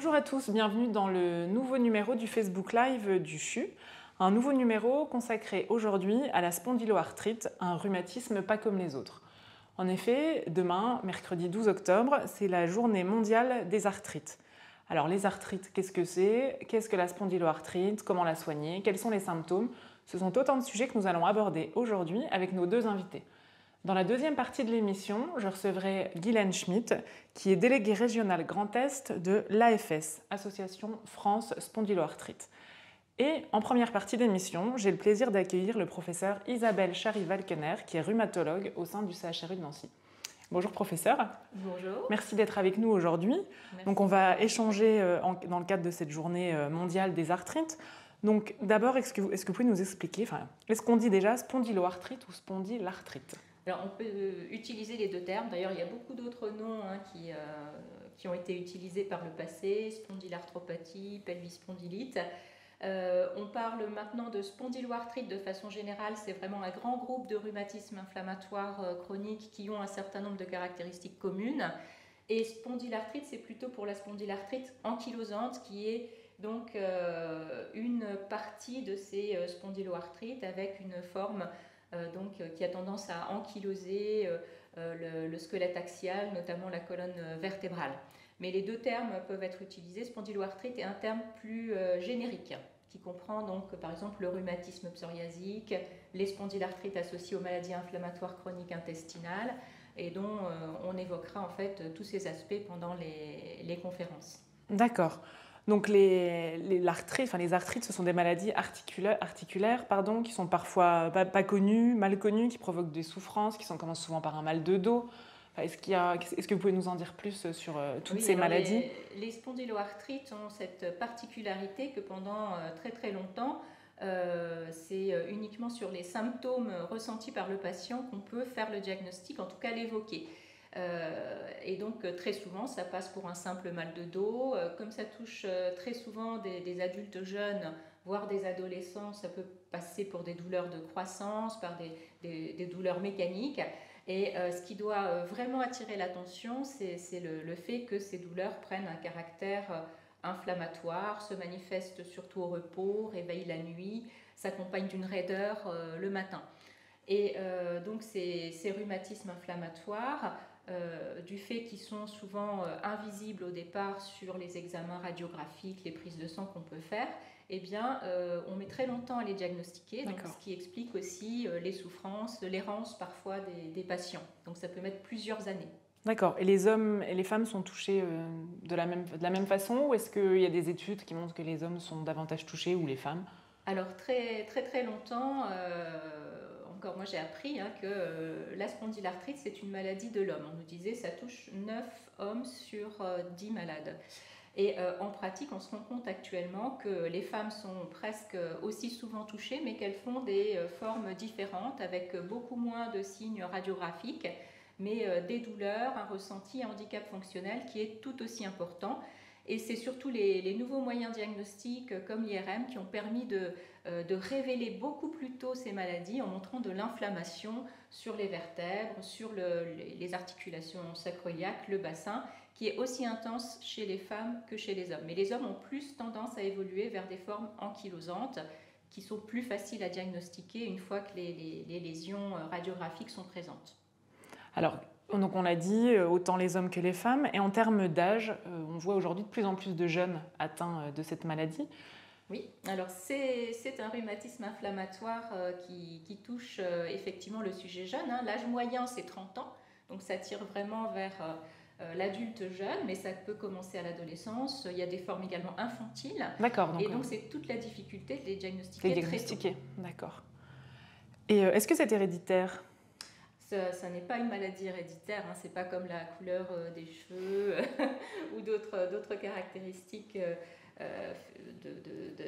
Bonjour à tous, bienvenue dans le nouveau numéro du Facebook Live du CHU. Un nouveau numéro consacré aujourd'hui à la spondyloarthrite, un rhumatisme pas comme les autres. En effet, demain, mercredi 12 octobre, c'est la journée mondiale des arthrites. Alors les arthrites, qu'est-ce que c'est? Qu'est-ce que la spondyloarthrite? Comment la soigner? Quels sont les symptômes? Ce sont autant de sujets que nous allons aborder aujourd'hui avec nos deux invités. Dans la deuxième partie de l'émission, je recevrai Guylaine Schmitt, qui est déléguée régionale Grand Est de l'AFS, Association France Spondyloarthrite. Et en première partie d'émission, j'ai le plaisir d'accueillir le professeur Isabelle Chary-Valkener, qui est rhumatologue au sein du CHRU de Nancy. Bonjour professeur. Bonjour. Merci d'être avec nous aujourd'hui. Donc on va échanger dans le cadre de cette journée mondiale des arthrites. Donc d'abord, est-ce que vous pouvez nous expliquer, est-ce qu'on dit déjà spondyloarthrite ou spondylarthrite? Alors on peut utiliser les deux termes. D'ailleurs, il y a beaucoup d'autres noms qui ont été utilisés par le passé, spondylarthropathie, pelvispondylite. On parle maintenant de spondyloarthrite de façon générale. C'est vraiment un grand groupe de rhumatismes inflammatoires chroniques qui ont un certain nombre de caractéristiques communes. Et spondylarthrite, c'est plutôt pour la spondylarthrite ankylosante, qui est donc une partie de ces spondyloarthrites avec une forme qui a tendance à ankyloser le squelette axial, notamment la colonne vertébrale. Mais les deux termes peuvent être utilisés. Spondyloarthrite est un terme plus générique, qui comprend donc par exemple le rhumatisme psoriasique, les spondylarthrites associées aux maladies inflammatoires chroniques intestinales, et dont on évoquera en fait tous ces aspects pendant les conférences. D'accord. Donc les arthrites, ce sont des maladies articulaires qui sont parfois pas connues, mal connues, qui provoquent des souffrances, qui commencent souvent par un mal de dos. Est-ce que vous pouvez nous en dire plus sur toutes ces maladies? Les spondyloarthrites ont cette particularité que pendant très très longtemps, c'est uniquement sur les symptômes ressentis par le patient qu'on peut faire le diagnostic, en tout cas l'évoquer. Et donc très souvent ça passe pour un simple mal de dos. Comme ça touche très souvent des adultes jeunes, voire des adolescents, ça peut passer pour des douleurs de croissance, par des douleurs mécaniques. Et ce qui doit vraiment attirer l'attention, c'est le fait que ces douleurs prennent un caractère inflammatoire, se manifestent surtout au repos, réveillent la nuit, s'accompagnent d'une raideur le matin. Et donc ces rhumatismes inflammatoires, du fait qu'ils sont souvent invisibles au départ sur les examens radiographiques, les prises de sang qu'on peut faire, eh bien, on met très longtemps à les diagnostiquer, donc ce qui explique aussi les souffrances, l'errance parfois des patients. Donc ça peut mettre plusieurs années. D'accord. Et les hommes et les femmes sont touchés de la même façon, ou est-ce qu'il y a des études qui montrent que les hommes sont davantage touchés ou les femmes? Alors très très très longtemps, encore moi j'ai appris que la spondylarthrite c'est une maladie de l'homme. On nous disait ça touche 9 hommes sur 10 malades. Et en pratique, on se rend compte actuellement que les femmes sont presque aussi souvent touchées, mais qu'elles font des formes différentes, avec beaucoup moins de signes radiographiques, mais des douleurs, un ressenti, un handicap fonctionnel qui est tout aussi important. Et c'est surtout les nouveaux moyens diagnostiques comme l'IRM qui ont permis de révéler beaucoup plus tôt ces maladies en montrant de l'inflammation sur les vertèbres, sur les articulations sacro-iliaques, le bassin, qui est aussi intense chez les femmes que chez les hommes. Mais les hommes ont plus tendance à évoluer vers des formes ankylosantes qui sont plus faciles à diagnostiquer une fois que les lésions radiographiques sont présentes. Alors, donc on l'a dit, autant les hommes que les femmes. Et en termes d'âge, on voit aujourd'hui de plus en plus de jeunes atteints de cette maladie. Oui, alors c'est un rhumatisme inflammatoire qui touche effectivement le sujet jeune. L'âge moyen, c'est 30 ans, donc ça tire vraiment vers l'adulte jeune, mais ça peut commencer à l'adolescence. Il y a des formes également infantiles. D'accord. Et donc c'est toute la difficulté de les diagnostiquer très tôt. D'accord. Et est-ce que c'est héréditaire ? Ça n'est pas une maladie héréditaire, c'est pas comme la couleur des cheveux ou d'autres caractéristiques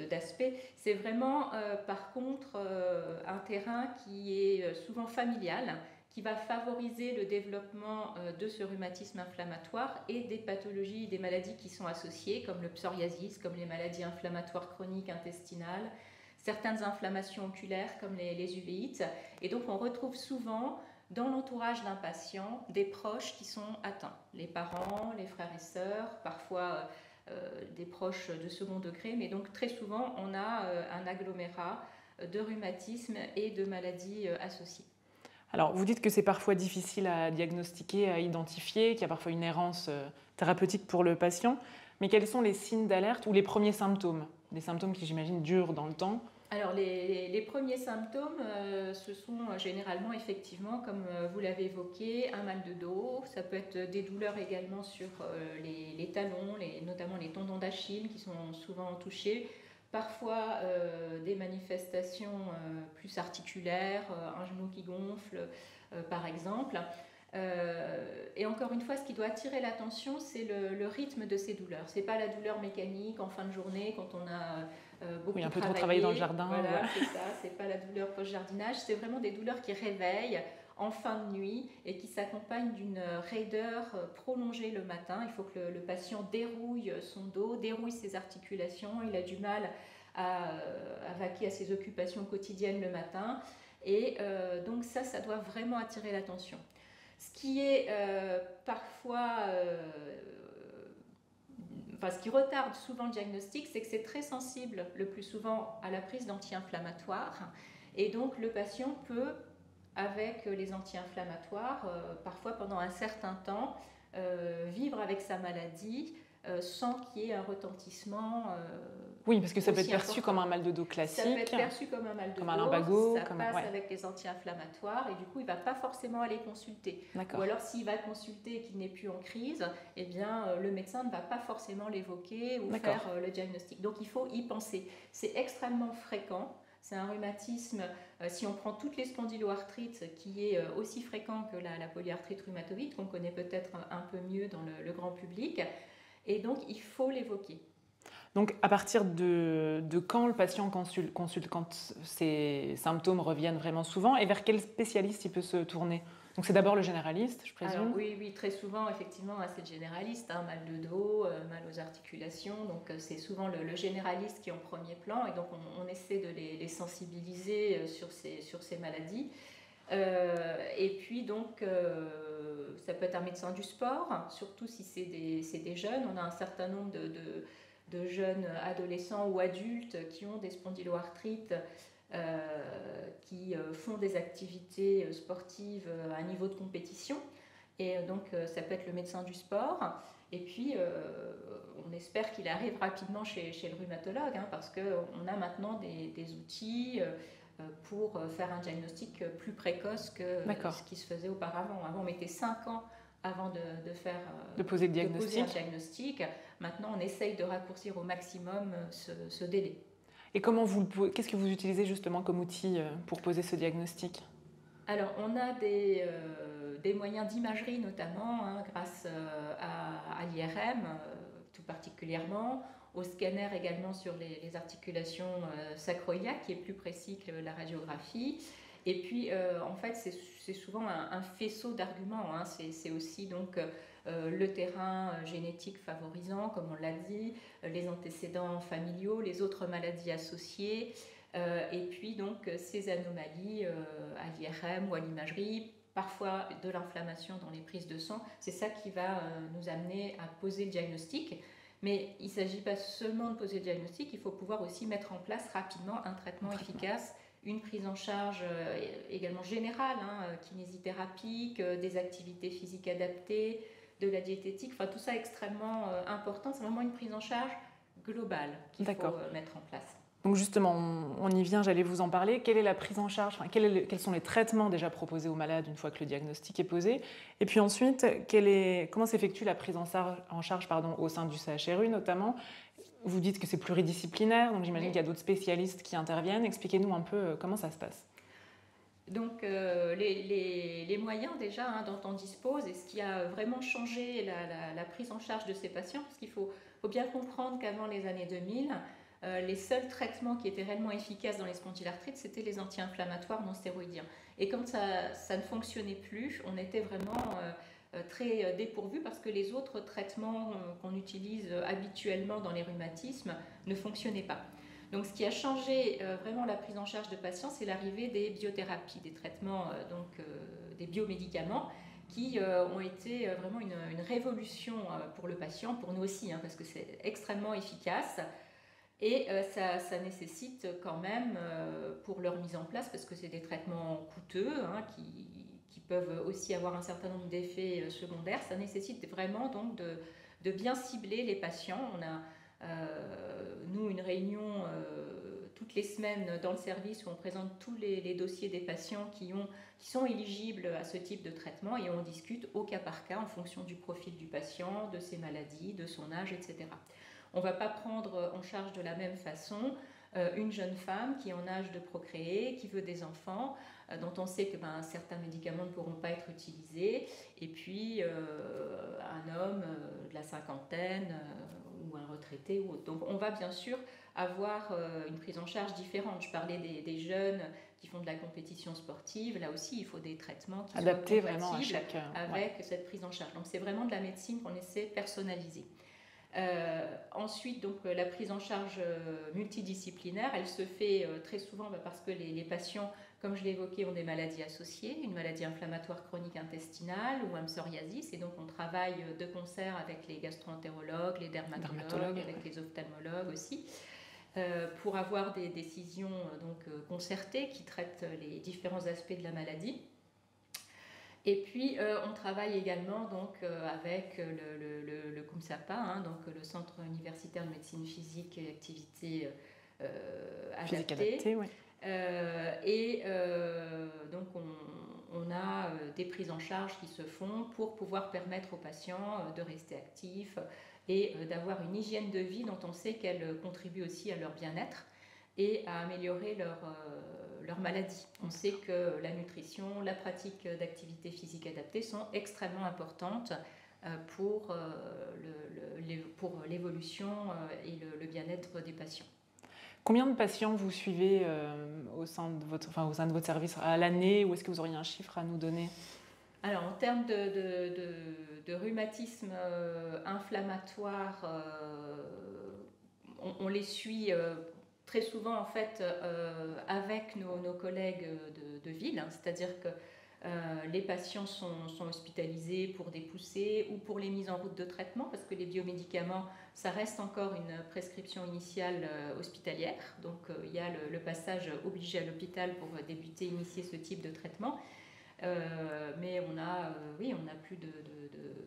d'aspect. C'est vraiment par contre un terrain qui est souvent familial, qui va favoriser le développement de ce rhumatisme inflammatoire et des pathologies, des maladies qui sont associées, comme le psoriasis, comme les maladies inflammatoires chroniques intestinales, certaines inflammations oculaires comme les uvéites. Et donc on retrouve souvent dans l'entourage d'un patient des proches qui sont atteints, les parents, les frères et sœurs, parfois des proches de second degré, mais donc très souvent on a un agglomérat de rhumatisme et de maladies associées. Alors, vous dites que c'est parfois difficile à diagnostiquer, à identifier, qu'il y a parfois une errance thérapeutique pour le patient, mais quels sont les signes d'alerte ou les premiers symptômes? Des symptômes qui, j'imagine, durent dans le temps. Alors, les premiers symptômes, ce sont généralement, effectivement, comme vous l'avez évoqué, un mal de dos. Ça peut être des douleurs également sur les talons, notamment les tendons d'Achille qui sont souvent touchés. Parfois des manifestations plus articulaires, un genou qui gonfle par exemple. Et encore une fois, ce qui doit attirer l'attention, c'est le rythme de ces douleurs. Ce n'est pas la douleur mécanique en fin de journée quand on a beaucoup un peu trop travaillé dans le jardin. Voilà, c'est ça, ce n'est pas la douleur post-jardinage, c'est vraiment des douleurs qui réveillent en fin de nuit et qui s'accompagnent d'une raideur prolongée le matin. Il faut que le patient dérouille son dos, dérouille ses articulations. Il a du mal à vaquer à ses occupations quotidiennes le matin. Et donc ça doit vraiment attirer l'attention. Ce qui est parfois... ce qui retarde souvent le diagnostic, c'est que c'est très sensible le plus souvent à la prise d'anti-inflammatoires. Et donc le patient peut, avec les anti-inflammatoires, parfois pendant un certain temps, vivre avec sa maladie sans qu'il y ait un retentissement. Oui, parce que ça peut être perçu comme un mal de dos classique. Ça peut être perçu comme un mal de dos. Un lumbago. Ça passe avec les anti-inflammatoires et du coup, il ne va pas forcément aller consulter. Ou alors, s'il va consulter et qu'il n'est plus en crise, eh bien, le médecin ne va pas forcément l'évoquer ou faire le diagnostic. Donc, il faut y penser. C'est extrêmement fréquent. C'est un rhumatisme, si on prend toutes les spondyloarthrites, qui est aussi fréquent que la polyarthrite rhumatoïde, qu'on connaît peut-être un peu mieux dans le grand public. Et donc, il faut l'évoquer. Donc, à partir de quand le patient consulte, quand ces symptômes reviennent vraiment souvent, et vers quel spécialiste il peut se tourner? Donc, c'est d'abord le généraliste, je présume? Alors, oui, très souvent, effectivement, c'est le généraliste, mal de dos, mal aux articulations. Donc, c'est souvent le généraliste qui est en premier plan. Et donc, on essaie de les sensibiliser sur ces maladies. Et puis, donc, ça peut être un médecin du sport, surtout si c'est des jeunes. On a un certain nombre de jeunes adolescents ou adultes qui ont des spondyloarthrites, qui font des activités sportives à un niveau de compétition. Et donc, ça peut être le médecin du sport. Et puis, on espère qu'il arrive rapidement chez le rhumatologue, parce qu'on a maintenant des outils pour faire un diagnostic plus précoce que ce qui se faisait auparavant. Avant, on mettait 5 ans avant de poser un diagnostic. Maintenant, on essaye de raccourcir au maximum ce délai. Et qu'est-ce que vous utilisez justement comme outil pour poser ce diagnostic? Alors, on a des moyens d'imagerie notamment, grâce à l'IRM tout particulièrement, au scanner également sur les articulations sacroiliaques, qui est plus précis que la radiographie. Et puis, en fait, c'est souvent un faisceau d'arguments. C'est aussi donc le terrain génétique favorisant, comme on l'a dit, les antécédents familiaux, les autres maladies associées, et puis donc ces anomalies à l'IRM ou à l'imagerie, parfois de l'inflammation dans les prises de sang. C'est ça qui va nous amener à poser le diagnostic. Mais il ne s'agit pas seulement de poser le diagnostic, il faut pouvoir aussi mettre en place rapidement un traitement efficace, une prise en charge également générale, kinésithérapique, des activités physiques adaptées, de la diététique, tout ça est extrêmement important. C'est vraiment une prise en charge globale qu'il faut mettre en place. Donc justement, on y vient, j'allais vous en parler. Quelle est la prise en charge, quels sont les traitements déjà proposés aux malades une fois que le diagnostic est posé? Et puis ensuite, comment s'effectue la prise en charge au sein du CHRU notamment? Vous dites que c'est pluridisciplinaire, donc j'imagine qu'il y a d'autres spécialistes qui interviennent. Expliquez-nous un peu comment ça se passe. Donc les moyens déjà dont on dispose, et ce qui a vraiment changé la prise en charge de ces patients, parce qu'il faut bien comprendre qu'avant les années 2000, les seuls traitements qui étaient réellement efficaces dans les spondylarthrites, c'était les anti-inflammatoires non stéroïdiens. Et quand ça ne fonctionnait plus, on était vraiment très dépourvu, parce que les autres traitements qu'on utilise habituellement dans les rhumatismes ne fonctionnaient pas. Donc, ce qui a changé vraiment la prise en charge de patients, c'est l'arrivée des biothérapies, des traitements, des biomédicaments, qui ont été vraiment une révolution pour le patient, pour nous aussi, parce que c'est extrêmement efficace. Et ça nécessite quand même, pour leur mise en place, parce que c'est des traitements coûteux, qui peuvent aussi avoir un certain nombre d'effets secondaires, ça nécessite vraiment donc de bien cibler les patients. On a, nous, une réunion toutes les semaines dans le service où on présente tous les dossiers des patients qui sont éligibles à ce type de traitement, et on discute au cas par cas en fonction du profil du patient, de ses maladies, de son âge, etc. On ne va pas prendre en charge de la même façon une jeune femme qui est en âge de procréer, qui veut des enfants, dont on sait que certains médicaments ne pourront pas être utilisés, et puis un homme de la cinquantaine ou un retraité ou autre. Donc on va bien sûr avoir une prise en charge différente. Je parlais des jeunes qui font de la compétition sportive. Là aussi, il faut des traitements qui adaptés soient vraiment à chaque avec cette prise en charge. Donc c'est vraiment de la médecine qu'on essaie de personnaliser. Ensuite, donc, la prise en charge multidisciplinaire, elle se fait très souvent parce que les patients, comme je l'ai évoqué, ont des maladies associées, une maladie inflammatoire chronique intestinale ou un psoriasis, et donc on travaille de concert avec les gastro-entérologues, les dermatologues, avec les ophtalmologues aussi, pour avoir des décisions concertées qui traitent les différents aspects de la maladie. Et puis, on travaille également avec le CUMSAPA, donc le Centre universitaire de médecine physique et activité adaptée. Oui. Donc, on a des prises en charge qui se font pour pouvoir permettre aux patients de rester actifs et d'avoir une hygiène de vie dont on sait qu'elle contribue aussi à leur bien-être et à améliorer leur maladie. On sait que la nutrition, la pratique d'activité physique adaptée sont extrêmement importantes pour l'évolution et le bien-être des patients. Combien de patients vous suivez au sein de votre service à l'année, ou est-ce que vous auriez un chiffre à nous donner ? Alors, en termes de rhumatisme inflammatoire, on les suit très souvent en fait avec nos collègues de ville, c'est-à-dire que les patients sont hospitalisés pour des poussées ou pour les mises en route de traitement, parce que les biomédicaments, ça reste encore une prescription initiale hospitalière, donc il y a le passage obligé à l'hôpital pour débuter, initier ce type de traitement. Mais on a plus de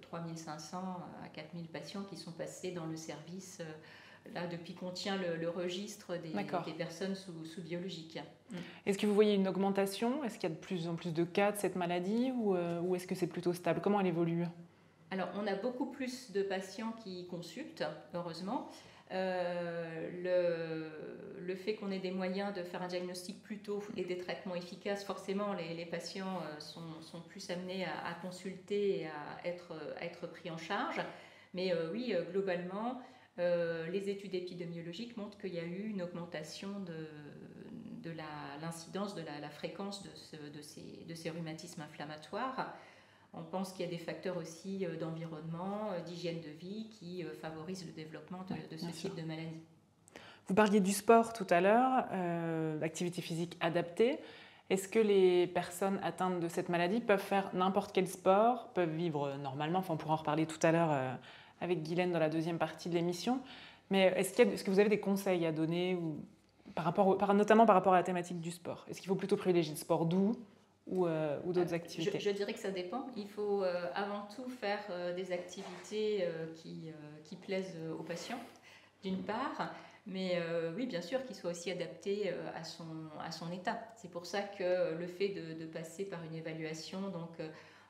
3500 à 4000 patients qui sont passés dans le service là, depuis qu'on tient le registre des personnes sous biologique. Est-ce que vous voyez une augmentation ? Est-ce qu'il y a de plus en plus de cas de cette maladie, ou est-ce que c'est plutôt stable ? Comment elle évolue ? Alors, on a beaucoup plus de patients qui consultent, heureusement. Le fait qu'on ait des moyens de faire un diagnostic plus tôt et des traitements efficaces, forcément, les patients sont plus amenés à consulter et à être pris en charge. Mais oui, globalement, les études épidémiologiques montrent qu'il y a eu une augmentation de l'incidence, de la fréquence de ces rhumatismes inflammatoires. On pense qu'il y a des facteurs aussi d'environnement, d'hygiène de vie qui favorisent le développement de ce type de maladie. Vous parliez du sport tout à l'heure, d'activité physique adaptée. Est-ce que les personnes atteintes de cette maladie peuvent faire n'importe quel sport, peuvent vivre normalement ? On pourra en reparler tout à l'heure avec Guylaine dans la deuxième partie de l'émission. Mais est-ce que vous avez des conseils à donner, notamment par rapport à la thématique du sport ? Est-ce qu'il faut plutôt privilégier le sport doux ou d'autres activités ? Je dirais que ça dépend. Il faut avant tout faire des activités qui plaisent aux patients, d'une part, mais oui, bien sûr, qu'il soit aussi adapté à son état. C'est pour ça que le fait de passer par une évaluation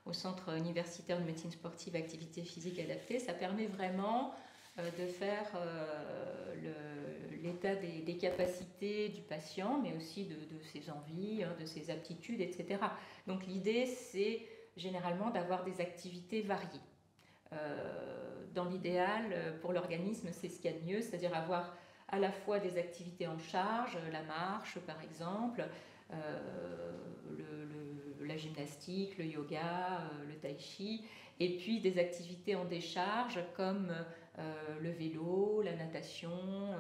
au Centre universitaire de médecine sportive activité physique adaptée, ça permet vraiment de faire l'état des capacités du patient, mais aussi de ses envies, de ses aptitudes, etc. Donc l'idée, c'est généralement d'avoir des activités variées. Dans l'idéal, pour l'organisme, c'est ce qu'il y a de mieux, c'est-à-dire avoir à la fois des activités en charge, la marche par exemple, la gymnastique, le yoga, le tai chi, et puis des activités en décharge comme le vélo, la natation,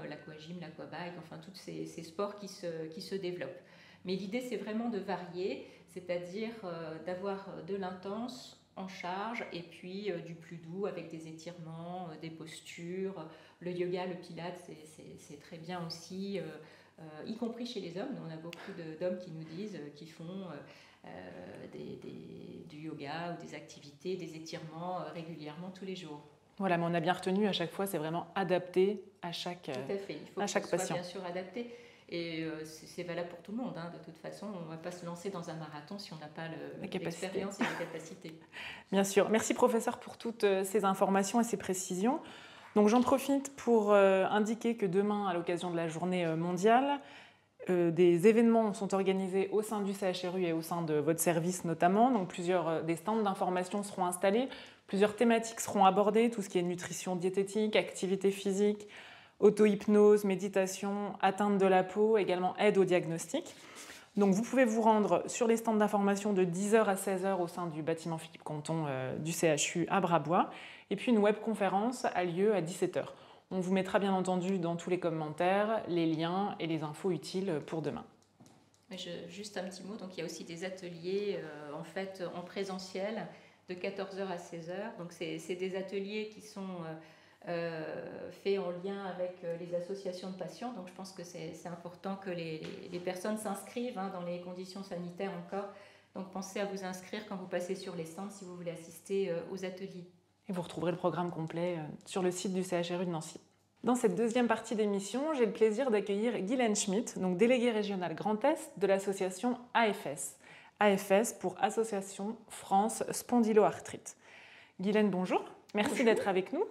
l'aquagym, l'aquabike, enfin tous ces sports qui se développent. Mais l'idée, c'est vraiment de varier, c'est-à-dire d'avoir de l'intense en charge, et puis du plus doux avec des étirements, des postures. Le yoga, le pilates, c'est très bien aussi, y compris chez les hommes. On a beaucoup d'hommes qui nous disent qu'ils font du yoga ou des activités, des étirements régulièrement tous les jours. Voilà, mais on a bien retenu, à chaque fois, c'est vraiment adapté à chaque patient. Tout à fait, il faut que ce soit bien sûr adapté. Et c'est valable pour tout le monde. De toute façon, on ne va pas se lancer dans un marathon si on n'a pas l'expérience et les capacités. Bien sûr. Merci, professeur, pour toutes ces informations et ces précisions. Donc, j'en profite pour indiquer que demain, à l'occasion de la journée mondiale, des événements sont organisés au sein du CHRU et au sein de votre service notamment. Donc, plusieurs des stands d'information seront installés. Plusieurs thématiques seront abordées, tout ce qui est nutrition diététique, activité physique, auto-hypnose, méditation, atteinte de la peau, également aide au diagnostic. Donc vous pouvez vous rendre sur les stands d'information de 10h à 16h au sein du bâtiment Philippe Canton du CHU à Brabois. Et puis une webconférence a lieu à 17h. On vous mettra bien entendu dans tous les commentaires les liens et les infos utiles pour demain. Juste un petit mot, donc il y a aussi des ateliers en présentiel de 14h à 16h. Donc c'est des ateliers qui sont faits en lien avec les associations de patients. Donc je pense que c'est important que les personnes s'inscrivent dans les conditions sanitaires encore. Donc pensez à vous inscrire quand vous passez sur les stands si vous voulez assister aux ateliers. Et vous retrouverez le programme complet sur le site du CHRU de Nancy. Dans cette deuxième partie d'émission, j'ai le plaisir d'accueillir Guylaine Schmitt, donc déléguée régionale Grand Est de l'association AFS. AFS pour Association France Spondyloarthrite. Guylaine, bonjour. Merci d'être avec nous.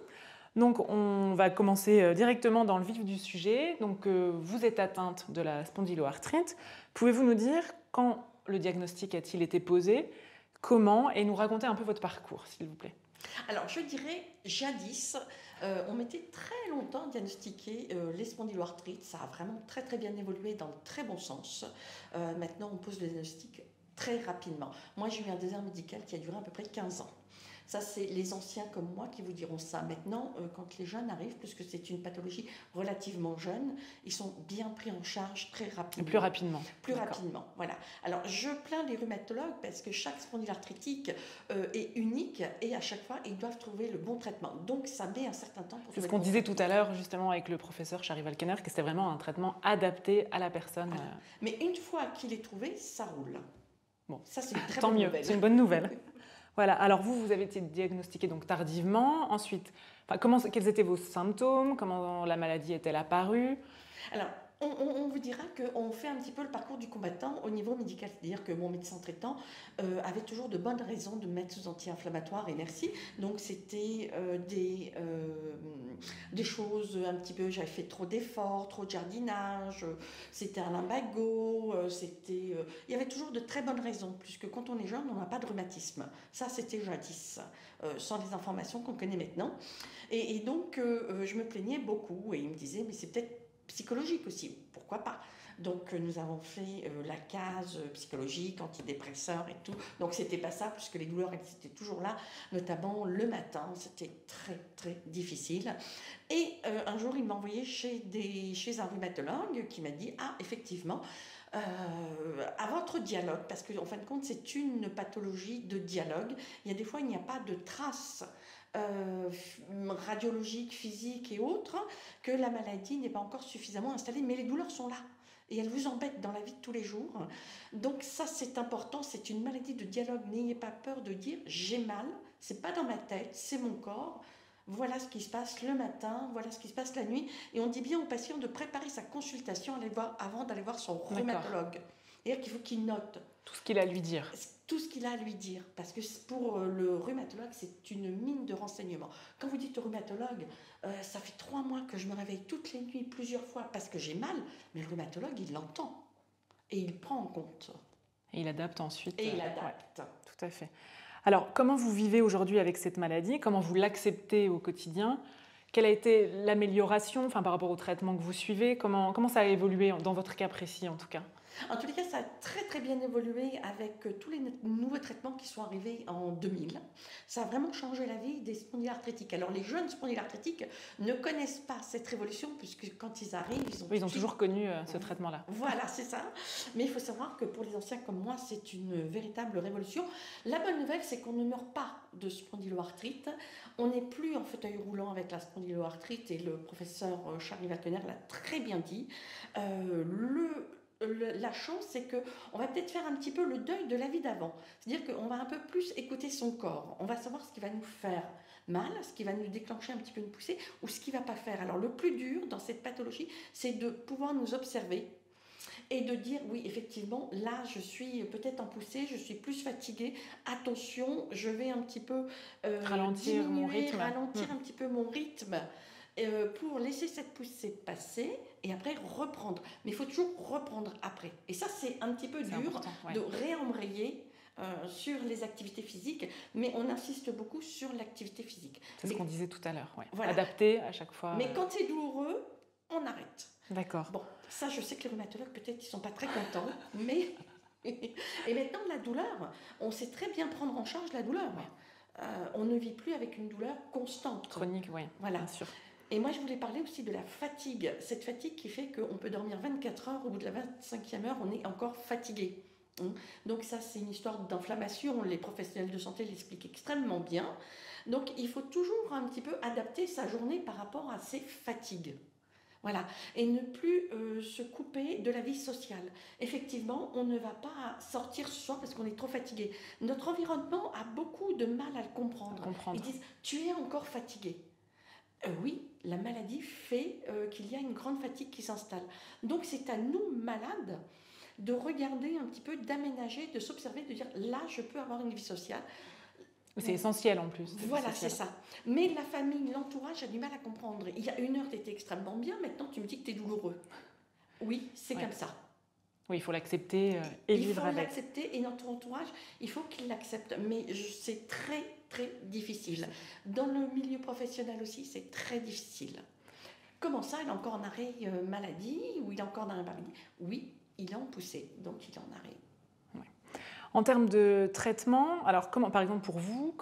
Donc, on va commencer directement dans le vif du sujet. Donc, vous êtes atteinte de la spondyloarthrite. Pouvez-vous nous dire quand le diagnostic a-t-il été posé, comment, et nous raconter un peu votre parcours, s'il vous plaît? Alors, je dirais, jadis, on m'était très longtemps diagnostiqué les spondyloarthrites. Ça a vraiment très très bien évolué dans le très bon sens. Maintenant, on pose le diagnostic très rapidement. Moi, j'ai eu un désert médical qui a duré à peu près 15 ans. Ça, c'est les anciens comme moi qui vous diront ça. Maintenant, quand les jeunes arrivent, puisque c'est une pathologie relativement jeune, ils sont bien pris en charge très rapidement. Plus rapidement. Plus rapidement, voilà. Alors, je plains les rhumatologues parce que chaque spondylarthritique est unique et à chaque fois, ils doivent trouver le bon traitement. Donc, ça met un certain temps pour... C'est ce qu'on disait tout à l'heure, justement, avec le professeur Charival-Kenner, que c'était vraiment un traitement adapté à la personne. Voilà. Mais une fois qu'il est trouvé, ça roule. Bon, ça, c'est une très tant bonne mieux, nouvelle. c'est une bonne nouvelle. Voilà, alors vous avez été diagnostiqué donc tardivement. Ensuite, quels étaient vos symptômes? Comment la maladie est-elle apparue? Alors, on vous dira qu'on fait un petit peu le parcours du combattant au niveau médical. C'est-à-dire que mon médecin traitant avait toujours de bonnes raisons de mettre sous anti-inflammatoire, et merci. Donc, c'était des choses un petit peu... J'avais fait trop d'efforts, trop de jardinage, c'était un lumbago, il y avait toujours de très bonnes raisons, puisque quand on est jeune, on n'a pas de rhumatisme. Ça, c'était jadis, sans les informations qu'on connaît maintenant. Et donc, je me plaignais beaucoup, et il me disait, mais c'est peut-être psychologique aussi, pourquoi pas. Donc nous avons fait la case psychologique, antidépresseurs et tout. Donc c'était pas ça, puisque les douleurs étaient toujours là, notamment le matin, c'était très très difficile. Et un jour il m'a envoyé chez un rhumatologue qui m'a dit, ah effectivement, à votre dialogue, parce qu'en fin de compte c'est une pathologie de dialogue, il y a des fois il n'y a pas de traces radiologiques, physiques et autres, que la maladie n'est pas encore suffisamment installée, mais les douleurs sont là et elles vous embêtent dans la vie de tous les jours. Donc ça c'est important, c'est une maladie de dialogue. N'ayez pas peur de dire j'ai mal, c'est pas dans ma tête, c'est mon corps. Voilà ce qui se passe le matin, voilà ce qui se passe la nuit, et on dit bien au patient de préparer sa consultation avant d'aller voir son rhumatologue. C'est-à-dire qu'il faut qu'il note tout ce qu'il a à lui dire. Tout ce qu'il a à lui dire, parce que pour le rhumatologue, c'est une mine de renseignements. Quand vous dites au rhumatologue, ça fait 3 mois que je me réveille toutes les nuits, plusieurs fois, parce que j'ai mal, mais le rhumatologue, il l'entend, et il prend en compte. Et il adapte ensuite. Et il adapte. Ouais, tout à fait. Alors, comment vous vivez aujourd'hui avec cette maladie? Comment vous l'acceptez au quotidien? Quelle a été l'amélioration par rapport au traitement que vous suivez? Comment ça a évolué dans votre cas précis, en tout cas? En tous les cas, ça a très très bien évolué avec tous les nouveaux traitements qui sont arrivés en 2000. Ça a vraiment changé la vie des spondylarthrétiques. Alors les jeunes spondylarthrétiques ne connaissent pas cette révolution puisque quand ils arrivent, ils ont toujours connu ce traitement-là. Voilà, c'est ça. Mais il faut savoir que pour les anciens comme moi, c'est une véritable révolution. La bonne nouvelle, c'est qu'on ne meurt pas de spondyloarthrite. On n'est plus en fauteuil roulant avec la spondyloarthrite et le professeur Charlie Valkener l'a très bien dit. La chance, c'est qu'on va peut-être faire un petit peu le deuil de la vie d'avant. C'est-à-dire qu'on va un peu plus écouter son corps. On va savoir ce qui va nous faire mal, ce qui va nous déclencher un petit peu une poussée ou ce qui ne va pas faire. Alors le plus dur dans cette pathologie, c'est de pouvoir nous observer et de dire oui, effectivement, là, je suis peut-être en poussée, je suis plus fatiguée. Attention, je vais un petit peu ralentir mon rythme. Ralentir un petit peu mon rythme. Pour laisser cette poussée passer et après reprendre. Mais il faut toujours reprendre après. Et ça, c'est un petit peu dur de réembrayer sur les activités physiques, mais on insiste beaucoup sur l'activité physique. C'est ce qu'on disait tout à l'heure, voilà. Adapter à chaque fois. Mais quand c'est douloureux, on arrête. D'accord. Bon, ça, je sais que les rhumatologues, peut-être, ils ne sont pas très contents, mais... Et maintenant, la douleur, on sait très bien prendre en charge la douleur. On ne vit plus avec une douleur constante. Chronique, oui, voilà. Bien sûr. Et moi, je voulais parler aussi de la fatigue. Cette fatigue qui fait qu'on peut dormir 24 heures, au bout de la 25e heure, on est encore fatigué. Donc ça, c'est une histoire d'inflammation. Les professionnels de santé l'expliquent extrêmement bien. Donc, il faut toujours un petit peu adapter sa journée par rapport à ses fatigues. Voilà. Et ne plus se couper de la vie sociale. Effectivement, on ne va pas sortir ce soir parce qu'on est trop fatigué. Notre environnement a beaucoup de mal à le comprendre. Ils disent, tu es encore fatigué. Oui, la maladie fait qu'il y a une grande fatigue qui s'installe. Donc c'est à nous, malades, de regarder un petit peu, d'aménager, de s'observer, de dire là, je peux avoir une vie sociale. C'est essentiel en plus. Voilà, c'est ça. Mais la famille, l'entourage a du mal à comprendre. Il y a une heure, tu étais extrêmement bien, maintenant tu me dis que tu es douloureux. Oui, c'est comme ça. Oui, il faut l'accepter et vivre avec. Il faut l'accepter et notre entourage, il faut qu'il l'accepte. Mais c'est très, très difficile. Dans le milieu professionnel aussi, c'est très difficile. Comment ça, il est encore en arrêt maladie ou il est encore dans la maladie? Oui, il est en poussée, donc il est en arrêt. En termes de traitement, alors par exemple pour vous,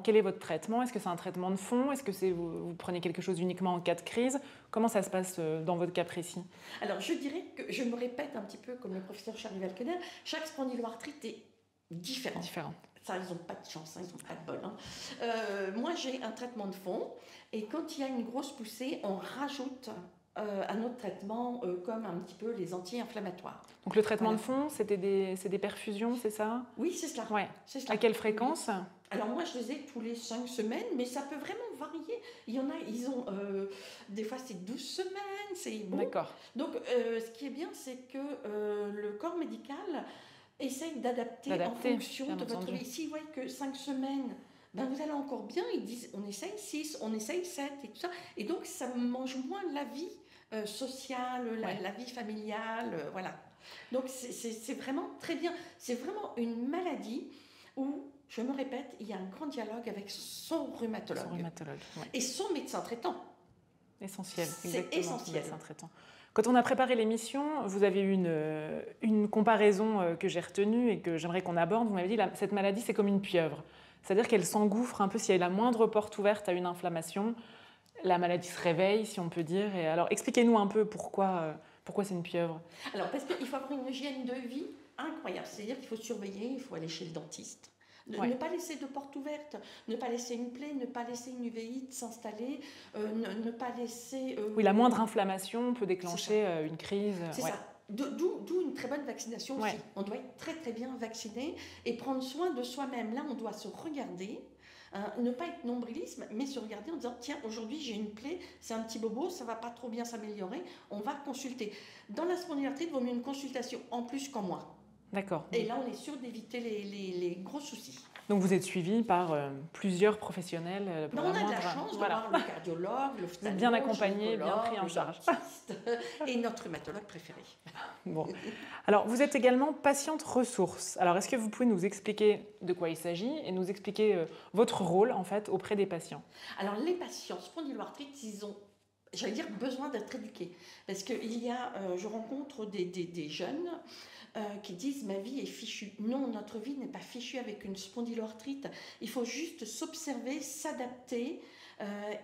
quel est votre traitement? Est-ce que c'est un traitement de fond? Est-ce que vous prenez quelque chose uniquement en cas de crise? Comment ça se passe dans votre cas précis? Alors je dirais que je me répète un petit peu comme le professeur Charlie Valkener, chaque spondyloarthrite est différent. Ça, ils n'ont pas de chance, ils n'ont pas de bol. Moi, j'ai un traitement de fond et quand il y a une grosse poussée, on rajoute un autre traitement comme un petit peu les anti-inflammatoires. Donc le traitement de fond, c'est des perfusions, c'est ça? Oui, c'est cela. Ouais. C'est cela. À quelle fréquence? Oui. Alors moi, je les ai tous les 5 semaines, mais ça peut vraiment varier. Il y en a, ils ont des fois c'est 12 semaines, c'est bon. D'accord. Donc ce qui est bien, c'est que le corps médical essaye d'adapter en fonction de votre vie. S'ils voient que 5 semaines, vous allez encore bien, ils disent on essaye 6, on essaye 7 et tout ça. Et donc ça mange moins la vie sociale, la vie familiale, voilà. Donc c'est vraiment très bien. C'est vraiment une maladie où, je me répète, il y a un grand dialogue avec son rhumatologue. Et son médecin traitant. Essentiel, c'est essentiel. Médecin traitant. Quand on a préparé l'émission, vous avez eu une comparaison que j'ai retenue et que j'aimerais qu'on aborde. Vous m'avez dit cette maladie, c'est comme une pieuvre. C'est-à-dire qu'elle s'engouffre un peu s'il y a la moindre porte ouverte à une inflammation. La maladie se réveille, si on peut dire. Et alors, expliquez-nous un peu pourquoi c'est une pieuvre. Alors, parce qu'il faut avoir une hygiène de vie incroyable. C'est-à-dire qu'il faut surveiller, il faut aller chez le dentiste. Ne pas laisser de porte ouverte, ne pas laisser une plaie, ne pas laisser une uvéite s'installer, ne pas laisser... Oui, la moindre inflammation peut déclencher une crise. C'est ça. D'où une très bonne vaccination aussi. On doit être très très bien vacciné et prendre soin de soi-même. Là, on doit se regarder, ne pas être nombrilisme, mais se regarder en disant tiens, aujourd'hui j'ai une plaie, c'est un petit bobo, ça va pas trop bien s'améliorer, on va consulter. Dans la spondylarthrite, il vaut mieux une consultation en plus qu'en moins. D'accord. Et là, on est sûr d'éviter les gros soucis. Donc vous êtes suivi par plusieurs professionnels. On a de la chance d'avoir le cardiologue, l'ophtalmo, bien accompagné, bien pris en charge. Et notre rhumatologue préféré. Bon. Alors vous êtes également patiente ressource. Alors est-ce que vous pouvez nous expliquer de quoi il s'agit et nous expliquer votre rôle en fait auprès des patients? Alors les patients spondyloarthrites, ils ont j'allais dire, besoin d'être éduqués. Parce que je rencontre des jeunes qui disent ma vie est fichue. Non, notre vie n'est pas fichue avec une spondyloarthrite. Il faut juste s'observer, s'adapter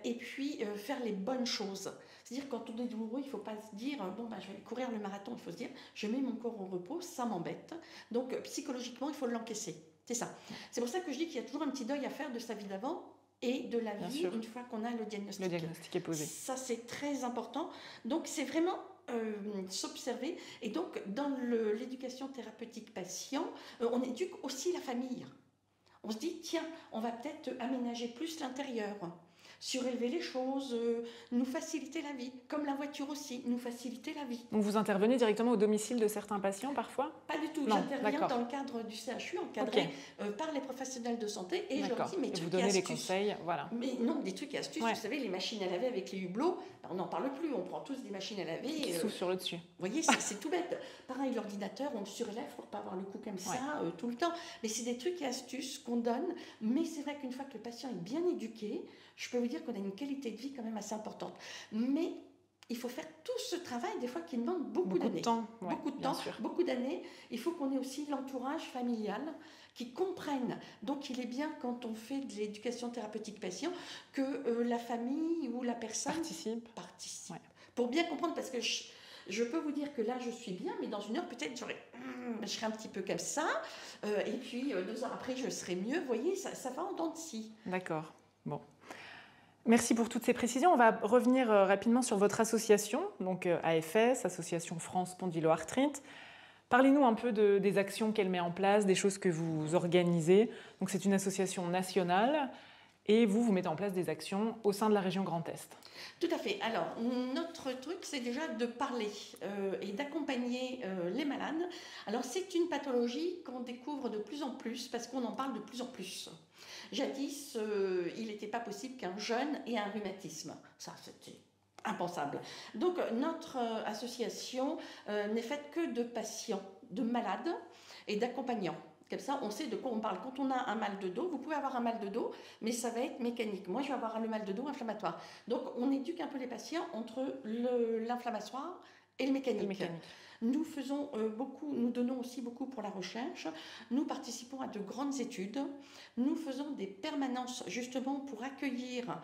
et puis faire les bonnes choses. C'est-à-dire quand on est douloureux, il ne faut pas se dire je vais courir le marathon. Il faut se dire je mets mon corps au repos, ça m'embête. Donc psychologiquement, il faut l'encaisser. C'est ça. C'est pour ça que je dis qu'il y a toujours un petit deuil à faire de sa vie d'avant et de la vie une fois qu'on a le diagnostic. Le diagnostic est posé. Ça, c'est très important. Donc, c'est vraiment s'observer. Et donc, dans l'éducation thérapeutique patient, on éduque aussi la famille. On se dit, tiens, on va peut-être aménager plus l'intérieur, surélever les choses, nous faciliter la vie. Comme la voiture aussi, nous faciliter la vie. Donc vous intervenez directement au domicile de certains patients parfois? Pas du tout. J'interviens dans le cadre du CHU, encadré par les professionnels de santé, et je leur dis mes trucs et astuces. Vous donnez les conseils, voilà. Mais non, des trucs et astuces. Vous savez, les machines à laver avec les hublots, on n'en parle plus. On prend tous des machines à laver. Qui s'ouvrent sur le dessus. Vous voyez, c'est tout bête. Pareil, l'ordinateur, on le surélève pour ne pas avoir le coup comme ça tout le temps. Mais c'est des trucs et astuces qu'on donne. Mais c'est vrai qu'une fois que le patient est bien éduqué, je peux vous dire qu'on a une qualité de vie quand même assez importante. Mais il faut faire tout ce travail, des fois, qui demande beaucoup d'années. Beaucoup de temps, beaucoup d'années. Il faut qu'on ait aussi l'entourage familial qui comprenne. Donc, il est bien, quand on fait de l'éducation thérapeutique patient, que la famille ou la personne participe. Ouais. Pour bien comprendre, parce que je peux vous dire que là, je suis bien, mais dans une heure, peut-être, je serai un petit peu comme ça. Et puis, 2 heures après, je serai mieux. Vous voyez, ça va en dents de scie. D'accord. Bon. Merci pour toutes ces précisions. On va revenir rapidement sur votre association, donc AFS, Association France Spondyloarthrite. Parlez-nous un peu des actions qu'elle met en place, des choses que vous organisez. Donc c'est une association nationale et vous mettez en place des actions au sein de la région Grand Est. Tout à fait. Alors, notre truc, c'est déjà de parler et d'accompagner les malades. Alors, c'est une pathologie qu'on découvre de plus en plus parce qu'on en parle de plus en plus. Jadis, il n'était pas possible qu'un jeune ait un rhumatisme. Ça, c'était impensable. Donc, notre association n'est faite que de patients, de malades et d'accompagnants. Comme ça, on sait de quoi on parle. Quand on a un mal de dos, vous pouvez avoir un mal de dos, mais ça va être mécanique. Moi, je vais avoir le mal de dos inflammatoire. Donc, on éduque un peu les patients entre l'inflammatoire et le mécanique. Nous faisons nous donnons aussi beaucoup pour la recherche. Nous participons à de grandes études. Nous faisons des permanences justement pour accueillir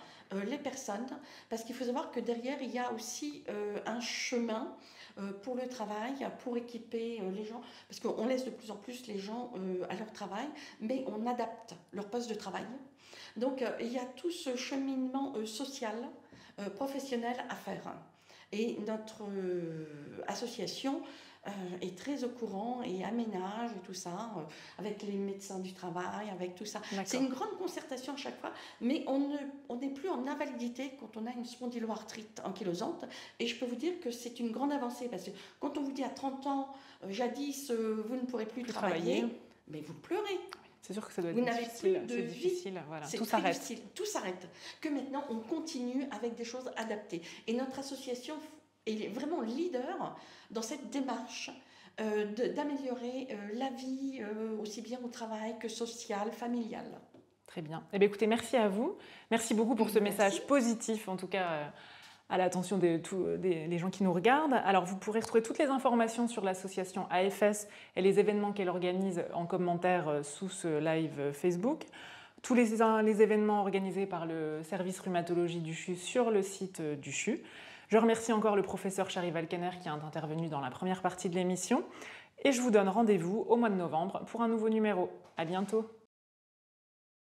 les personnes, parce qu'il faut savoir que derrière, il y a aussi un chemin pour le travail, pour équiper les gens, parce qu'on laisse de plus en plus les gens à leur travail, mais on adapte leur poste de travail. Donc, il y a tout ce cheminement social, professionnel à faire. Et notre association est très au courant et aménage et tout ça, avec les médecins du travail, avec tout ça. C'est une grande concertation à chaque fois, mais on n'est plus en invalidité quand on a une spondyloarthrite ankylosante. Et je peux vous dire que c'est une grande avancée, parce que quand on vous dit à 30 ans, jadis, vous ne pourrez plus travailler, mais vous pleurez. C'est sûr que ça doit être difficile. C'est difficile, voilà. Tout s'arrête. Difficile. Tout s'arrête. Que maintenant, on continue avec des choses adaptées. Et notre association est vraiment leader dans cette démarche d'améliorer la vie, aussi bien au travail que sociale, familiale. Très bien. Eh bien, écoutez, merci à vous. Merci beaucoup pour ce message positif, en tout cas à l'attention des gens qui nous regardent. Alors, vous pourrez retrouver toutes les informations sur l'association AFS et les événements qu'elle organise en commentaire sous ce live Facebook. Tous les événements organisés par le service rhumatologie du CHU sur le site du CHU. Je remercie encore le professeur Charival Kenner qui a intervenu dans la première partie de l'émission. Et je vous donne rendez-vous au mois de novembre pour un nouveau numéro. À bientôt.